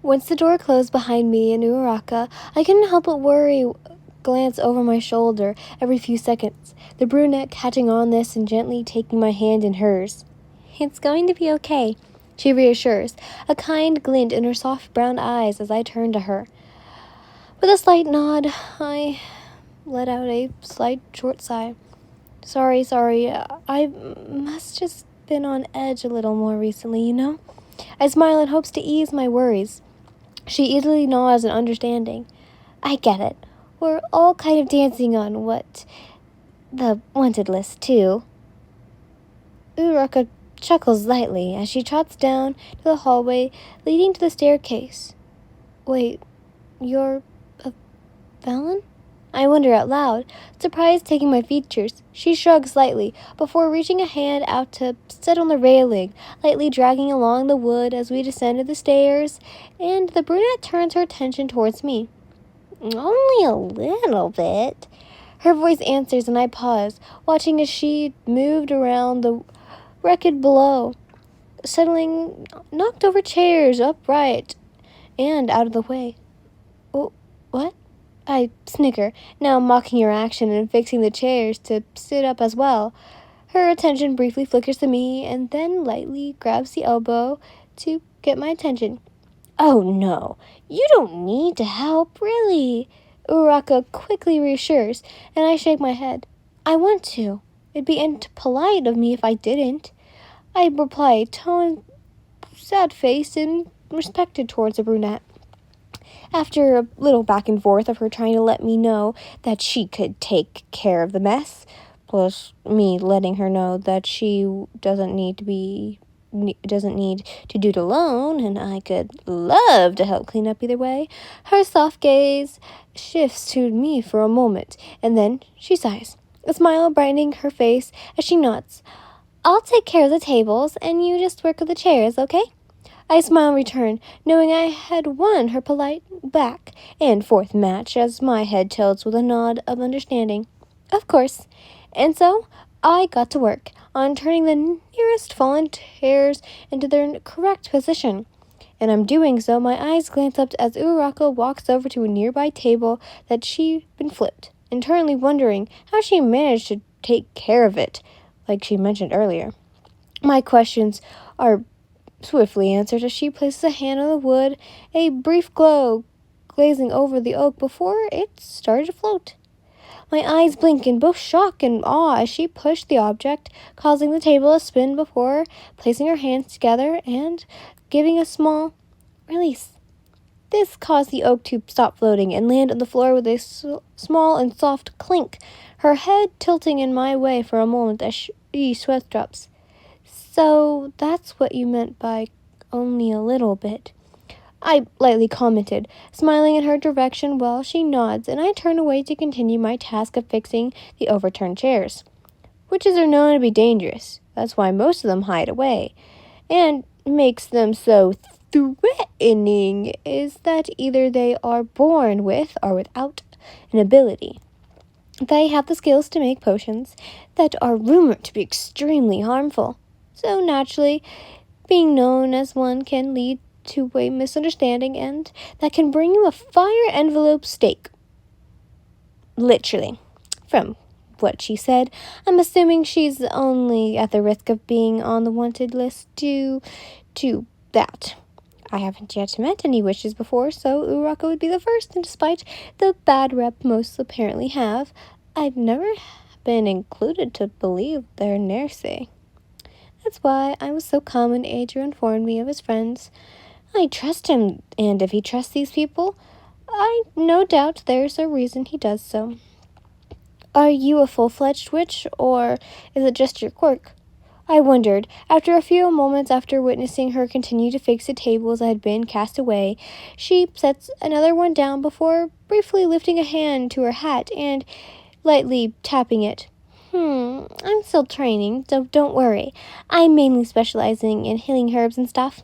Once the door closed behind me and Uraraka, I couldn't help but glance over my shoulder every few seconds, the brunette catching on this and gently taking my hand in hers. "It's going to be okay," she reassures, a kind glint in her soft brown eyes as I turn to her. With a slight nod, I let out a slight short sigh. Sorry, I must just been on edge a little more recently, you know? I smile in hopes to ease my worries. She easily nods in understanding. I get it. We're all kind of dancing on the wanted list, too. Uraraka chuckles lightly as she trots down to the hallway leading to the staircase. Wait, you're a felon? I wonder out loud, surprised taking my features. She shrugs slightly before reaching a hand out to sit on the railing, lightly dragging along the wood as we descended the stairs, and the brunette turns her attention towards me. Only a little bit. Her voice answers and I pause, watching as she moved around the wreckage below, settling, knocked over chairs upright and out of the way. Oh, what? I snicker, now mocking her action and fixing the chairs to sit up as well. Her attention briefly flickers to me and then lightly grabs the elbow to get my attention. Oh no, you don't need to help, really. Uraraka quickly reassures, and I shake my head. I want to. It'd be impolite of me if I didn't. I reply, tone sad-faced and respected towards the brunette. After a little back and forth of her trying to let me know that she could take care of the mess, plus me letting her know that she doesn't need to do it alone, and I could love to help clean up either way, her soft gaze shifts to me for a moment, and then she sighs, a smile brightening her face as she nods. I'll take care of the tables, and you just work with the chairs, okay? I smile in return, knowing I had won her polite back and forth match as my head tilts with a nod of understanding. Of course. And so I got to work on turning the nearest fallen chairs into their correct position. And I'm doing so, my eyes glance up as Uraraka walks over to a nearby table that she'd been flipped, internally wondering how she managed to take care of it, like she mentioned earlier. My questions are swiftly answered as she places a hand on the wood, a brief glow glazing over the oak before it started to float. My eyes blink in both shock and awe as she pushed the object, causing the table to spin before placing her hands together and giving a small release. This caused the oak to stop floating and land on the floor with a small and soft clink, her head tilting in my way for a moment as she sweat drops. So that's what you meant by only a little bit, I lightly commented, smiling in her direction while she nods, and I turn away to continue my task of fixing the overturned chairs. Witches are known to be dangerous. That's why most of them hide away. And makes them so threatening is that either they are born with or without an ability. They have the skills to make potions that are rumored to be extremely harmful. So naturally, being known as one can lead to a misunderstanding, and that can bring you a fire envelope steak. Literally. From what she said, I'm assuming she's only at the risk of being on the wanted list due to that. I haven't yet met any witches before, so Uraraka would be the first, and despite the bad rep most apparently have, I've never been included to believe their heresy. That's why I was so calm when Eijiro informed me of his friends. I trust him, and if he trusts these people, I no doubt there's a reason he does so. Are you a full-fledged witch, or is it just your quirk? I wondered, after a few moments after witnessing her continue to fix the tables that had been cast away. She sets another one down before briefly lifting a hand to her hat and lightly tapping it. I'm still training, so don't worry. I'm mainly specializing in healing herbs and stuff.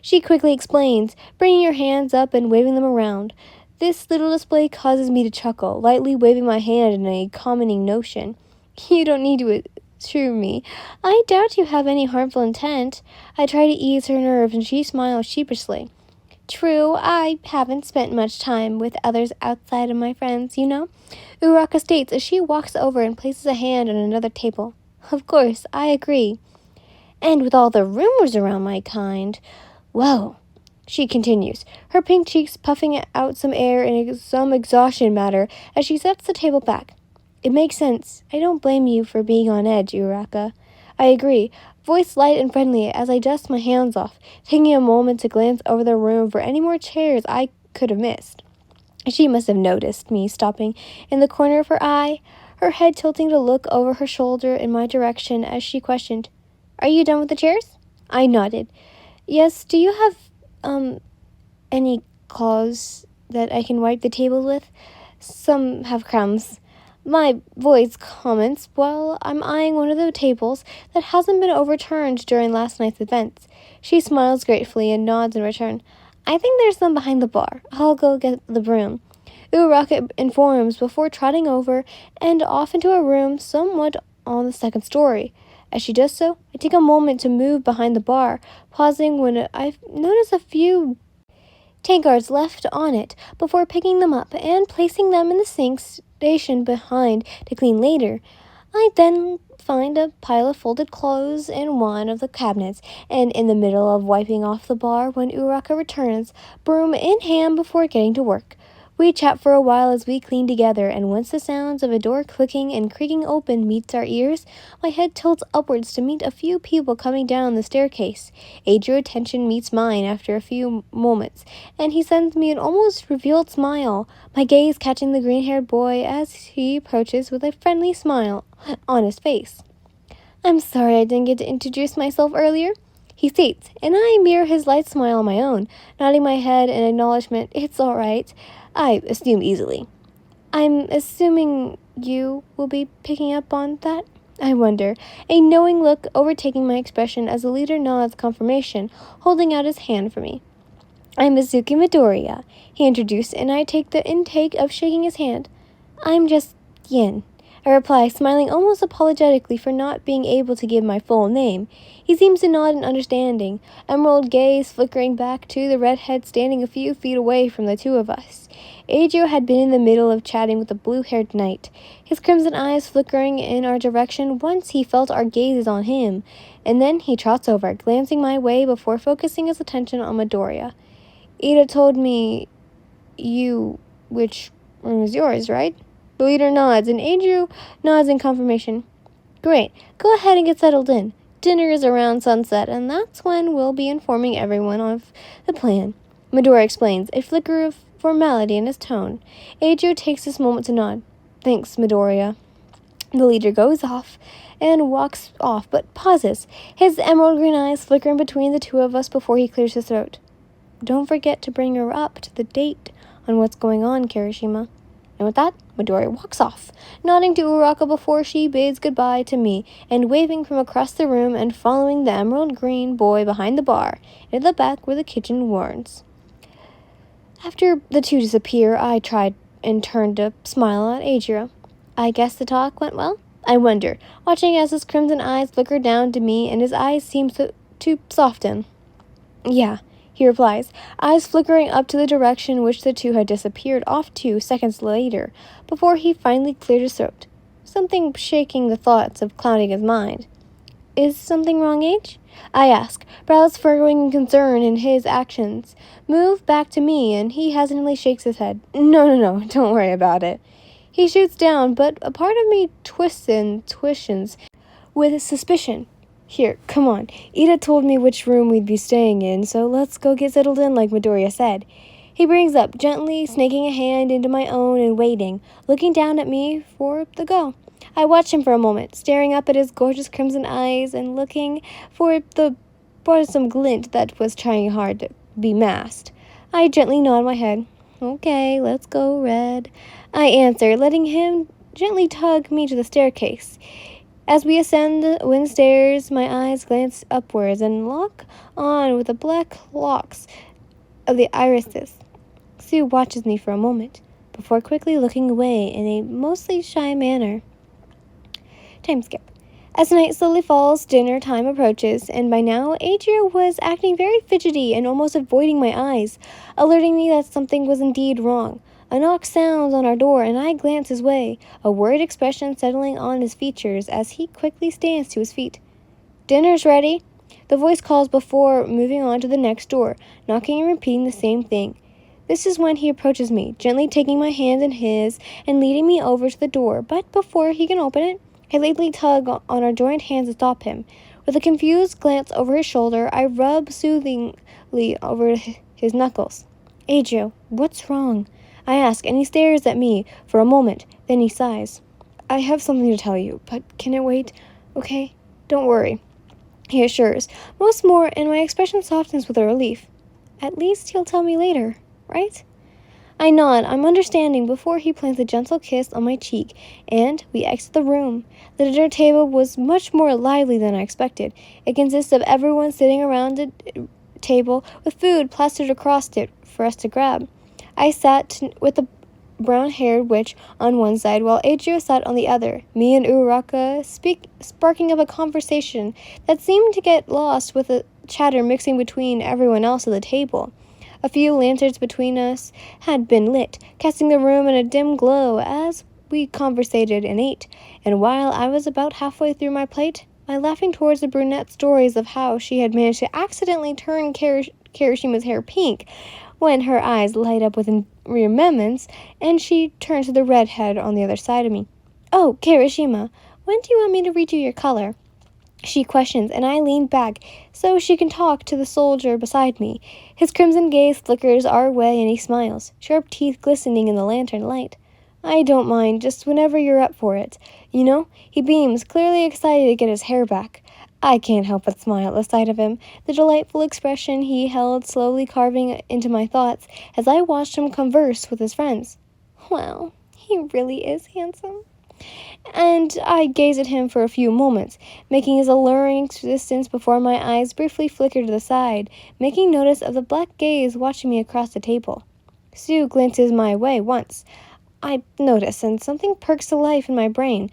She quickly explains, bringing her hands up and waving them around. This little display causes me to chuckle, lightly waving my hand in a commenting notion. You don't need to assure me. I doubt you have any harmful intent. I try to ease her nerves, and she smiles sheepishly. True, I haven't spent much time with others outside of my friends, you know? Uraka states as she walks over and places a hand on another table. Of course, I agree. And with all the rumors around my kind, well, she continues, her pink cheeks puffing out some air and some exhaustion matter as she sets the table back. It makes sense. I don't blame you for being on edge, Uraka. I agree, voice light and friendly as I dust my hands off, taking a moment to glance over the room for any more chairs I could have missed. She must have noticed me stopping in the corner of her eye, her head tilting to look over her shoulder in my direction as she questioned, "Are you done with the chairs?" I nodded. "Yes, do you have, any cloths that I can wipe the table with? Some have crumbs." My voice comments while I'm eyeing one of the tables that hasn't been overturned during last night's events. She smiles gratefully and nods in return. "I think there's some behind the bar. I'll go get the broom." Uraka informs before trotting over and off into a room somewhat on the second story. As she does so, I take a moment to move behind the bar, pausing when I notice a few tankards left on it before picking them up and placing them in the sink station behind to clean later. I then find a pile of folded clothes in one of the cabinets, and in the middle of wiping off the bar when Uraka returns, broom in hand before getting to work. We chat for a while as we clean together, and once the sounds of a door clicking and creaking open meets our ears, my head tilts upwards to meet a few people coming down the staircase. Eijiro's attention meets mine after a few moments, and he sends me an almost revealed smile, my gaze catching the green-haired boy as he approaches with a friendly smile on his face. "I'm sorry I didn't get to introduce myself earlier," he states, and I mirror his light smile on my own, nodding my head in acknowledgement. "It's all right. I assume easily." "I'm assuming you will be picking up on that?" I wonder, a knowing look overtaking my expression as the leader nods confirmation, holding out his hand for me. "I'm Mizuki Midoriya," he introduced, and I take the intake of shaking his hand. "I'm just Yin," I reply, smiling almost apologetically for not being able to give my full name. He seems to nod in understanding, emerald gaze flickering back to the redhead standing a few feet away from the two of us. Eijiro had been in the middle of chatting with the blue-haired knight, his crimson eyes flickering in our direction once he felt our gazes on him, and then he trots over, glancing my way before focusing his attention on Midoriya. "Ida told me which room is yours, right?" The leader nods, and Eijiro nods in confirmation. "Great, go ahead and get settled in. Dinner is around sunset, and that's when we'll be informing everyone of the plan," Midoriya explains, a flicker of formality in his tone. Eijiro takes this moment to nod. "Thanks, Midoriya." The leader goes off and walks off, but pauses, his emerald green eyes flickering between the two of us before he clears his throat. "Don't forget to bring her up to the date on what's going on, Kirishima." And with that, Midoriya walks off, nodding to Uraka before she bids goodbye to me, and waving from across the room and following the emerald green boy behind the bar, into the back where the kitchen warns. After the two disappear, I tried and turned to smile at Eijiro. "I guess the talk went well?" I wonder, watching as his crimson eyes flicker down to me and his eyes seem to soften. "Yeah," he replies, eyes flickering up to the direction which the two had disappeared off 2 seconds later, before he finally cleared his throat, something shaking the thoughts of clouding his mind. "Is something wrong, H?" I ask, brows furrowing in concern in his actions. Move back to me, and he hesitantly shakes his head. No, don't worry about it." He shoots down, but a part of me twistens with suspicion. "Here, come on. Ida told me which room we'd be staying in, so let's go get settled in like Midoriya said." He brings up, gently snaking a hand into my own and waiting, looking down at me for the go. I watch him for a moment, staring up at his gorgeous crimson eyes and looking for the bothersome glint that was trying hard to be masked. I gently nod my head. "Okay, let's go, Red," I answer, letting him gently tug me to the staircase. As we ascend the wind stairs, my eyes glance upwards and lock on with the black locks of the irises. Sue watches me for a moment, before quickly looking away in a mostly shy manner. Time skip. As night slowly falls, dinner time approaches, and by now, Eijiro was acting very fidgety and almost avoiding my eyes, alerting me that something was indeed wrong. A knock sounds on our door, and I glance his way, a worried expression settling on his features as he quickly stands to his feet. "Dinner's ready," the voice calls before moving on to the next door, knocking and repeating the same thing. This is when he approaches me, gently taking my hand in his and leading me over to the door, but before he can open it, I lightly tug on our joined hands to stop him. With a confused glance over his shoulder, I rub soothingly over his knuckles. "Eijiro, what's wrong?" I ask, and he stares at me for a moment. Then he sighs. "I have something to tell you, but can it wait? Okay? Don't worry," he assures, once more, and my expression softens with a relief. At least he'll tell me later, right? I nod, I'm understanding, before he plants a gentle kiss on my cheek, and we exit the room. The dinner table was much more lively than I expected. It consists of everyone sitting around a table with food plastered across it for us to grab. I sat with the brown-haired witch on one side, while Eijiro sat on the other, me and Uraraka sparking up a conversation that seemed to get lost with the chatter mixing between everyone else at the table. A few lanterns between us had been lit, casting the room in a dim glow as we conversated and ate, and while I was about halfway through my plate, I laughing towards the brunette's stories of how she had managed to accidentally turn Kirishima's hair pink when her eyes light up with remembrance, and she turned to the redhead on the other side of me. "Oh, Kirishima, when do you want me to read you your color?" she questions, and I lean back so she can talk to the soldier beside me. His crimson gaze flickers our way and he smiles, sharp teeth glistening in the lantern light. "I don't mind, just whenever you're up for it. You know," he beams, clearly excited to get his hair back. I can't help but smile at the sight of him, the delightful expression he held slowly carving into my thoughts as I watched him converse with his friends. Wow, he really is handsome. And I gaze at him for a few moments, making his alluring existence before my eyes briefly flicker to the side, making notice of the black gaze watching me across the table. Sue glances my way once. I notice, and something perks to life in my brain,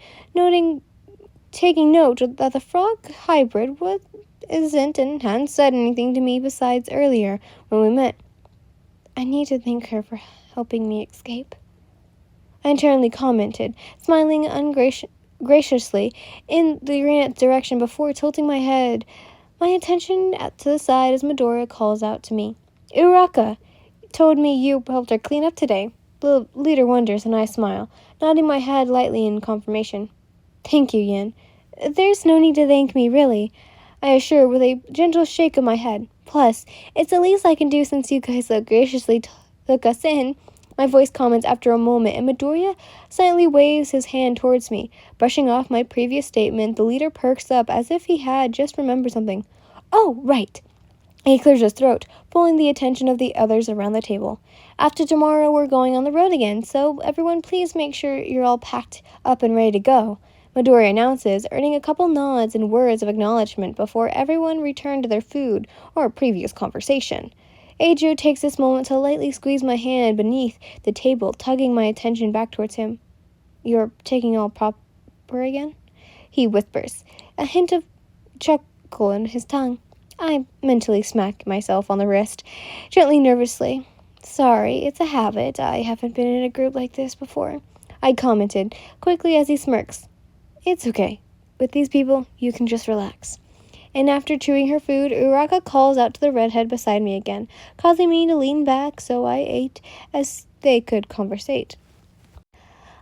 taking note that the frog hybrid isn't and hadn't said anything to me besides earlier when we met. I need to thank her for helping me escape, I internally commented, smiling graciously in the brunette's direction before tilting my attention to the side as Midoriya calls out to me. "Uraka told me you helped her clean up today." The leader wonders and I smile, nodding my head lightly in confirmation. "Thank you, Yin. There's no need to thank me, really," I assure with a gentle shake of my head. "Plus, it's the least I can do since you guys so graciously took us in," my voice comments after a moment, and Midoriya silently waves his hand towards me. Brushing off my previous statement, the leader perks up as if he had just remembered something. "Oh, right." He clears his throat, pulling the attention of the others around the table. "After tomorrow, we're going on the road again, so everyone please make sure you're all packed up and ready to go," Midoriya announces, earning a couple nods and words of acknowledgement before everyone returned to their food or previous conversation. Eijiro takes this moment to lightly squeeze my hand beneath the table, tugging my attention back towards him. "You're taking all proper again?" he whispers, a hint of chuckle in his tongue. I mentally smack myself on the wrist, gently nervously. "Sorry, it's a habit. I haven't been in a group like this before," I commented, quickly as he smirks. "It's okay. With these people, you can just relax." And after chewing her food, Uraka calls out to the redhead beside me again, causing me to lean back so I ate as they could conversate.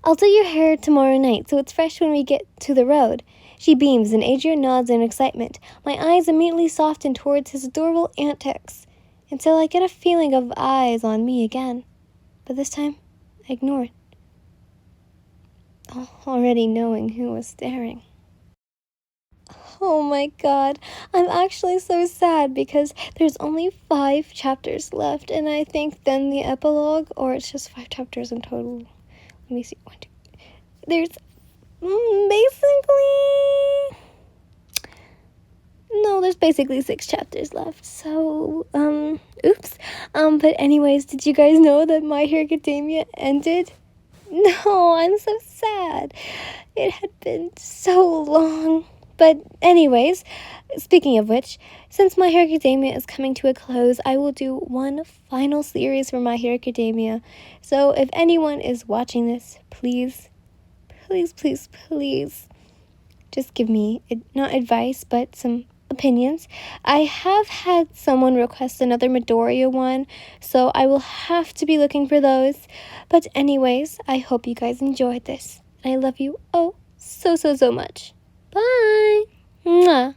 "I'll do your hair tomorrow night so it's fresh when we get to the road." She beams and Eijiro nods in excitement. My eyes immediately soften towards his adorable antics until I get a feeling of eyes on me again. But this time, I ignore it, already knowing who was staring. Oh my god, I'm actually so sad because there's only 5 chapters left, and I think then the epilogue, or it's just 5 chapters in total. Let me see. 1, 2. There's basically 6 chapters left. So, oops. But anyways, did you guys know that My Hero Academia ended? No, I'm so sad. It had been so long. But anyways, speaking of which, since My Hero Academia is coming to a close, I will do one final series for My Hero Academia. So if anyone is watching this, please, please, please, please, just give me, not advice, but some opinions. I have had someone request another Midoriya one, so I will have to be looking for those. But anyways, I hope you guys enjoyed this. I love you so, so, so much. Bye! Mwah!